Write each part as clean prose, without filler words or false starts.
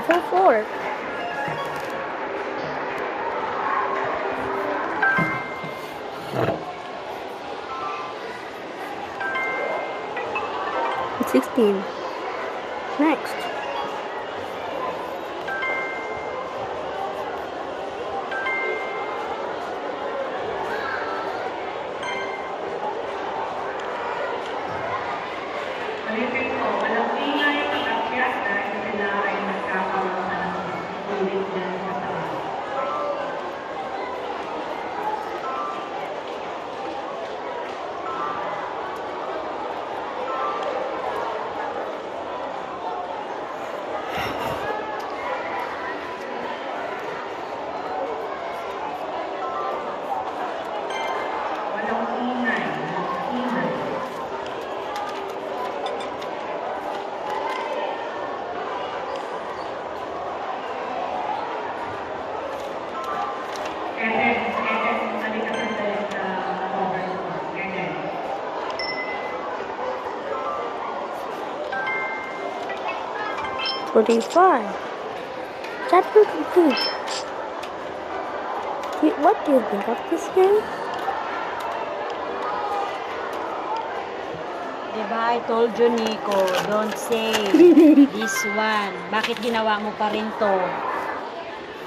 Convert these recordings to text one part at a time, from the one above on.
So 4. It's 16. Next. Alipin po, walang ingay at akyat dahil sila ay nagkakaroon ng ulit dyan sa taas. Walang ingay. Halika sandali sa cover mo. Ganyan. 45. Chapter complete. What do you think of this game? Diba, I told you, Nico, don't say this one. Bakit ginawa mo pa rin to?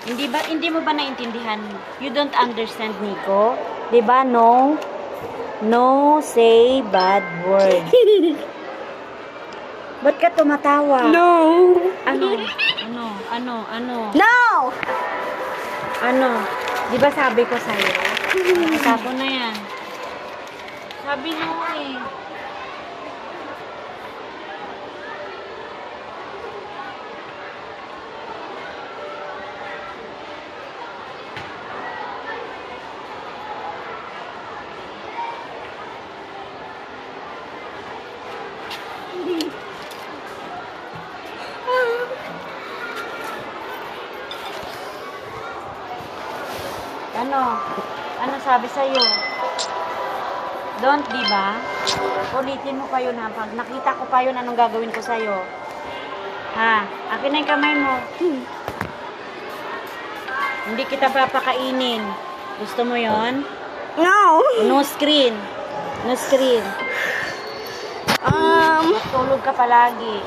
Hindi mo ba naintindihan? You don't understand, Nico? Diba, no? No say bad words. Ba't ka tumatawa? No. Ano? No. Ano? Diba sabi ko sa'yo? Sabi na yan. Sabi mo eh. Ano sabi sa'yo? Don't, diba? Ulitin mo pa yun ha. Pag nakita ko pa yun, anong gagawin ko sa'yo? Ha? Akin na yung kamay mo. Hindi kita papakainin. Gusto mo yon? No. No screen. No screen. Matulog ka palagi.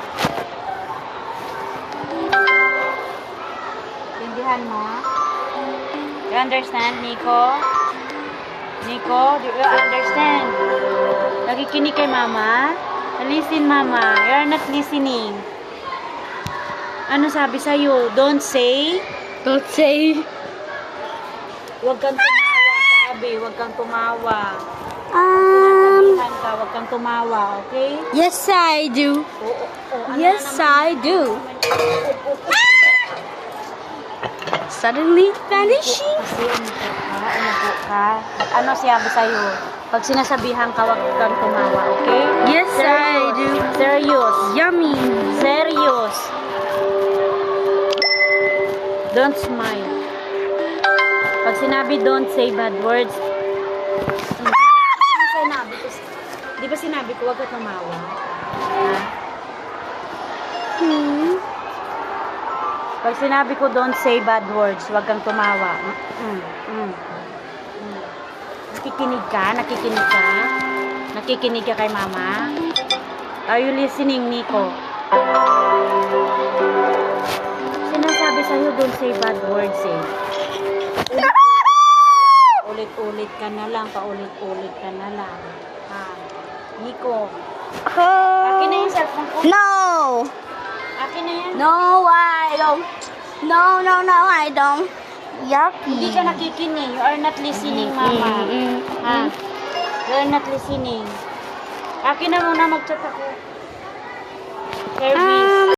Tindihan mo? You understand, Nico? Nico, do you understand? Nakikinig kay Mama? Listen, Mama. You're not listening. Ano sabi sa'yo? Don't say? Don't say. Huwag kang tumawa, sabi. Huwag kang tumawa. Sabihan ka, huwag kang tumawa, okay? Yes, I do. Ano Yes, na naman? I do. Suddenly vanishing. Kasi umupo ka. Ano sabi sa'yo? Pag sinasabihan ka, huwag kang tumawa, okay? Yes, I do. Serious. Yummy. Serious. Don't smile. Pag sinabi don't say bad words, di ba sinabi ko huwag ka tumawa? Ha? Pag sinabi ko don't say bad words, huwag kang tumawa. Nakikinig ka? Nakikinig ka? Nakikinig ka kay Mama? Are you listening, Nico? Sinasabi sa'yo, don't say bad words eh. Ulit-ulit ka na lang, paulit-ulit ka na lang. Ha? Nico, akin na yung cellphone ko. No. Akin na yan. No, I don't. No, I don't. Hindi Yucky. ka nakikinig. You are not listening, Mama. Ha? You are not listening. Akin na muna mag-chat ako. Service.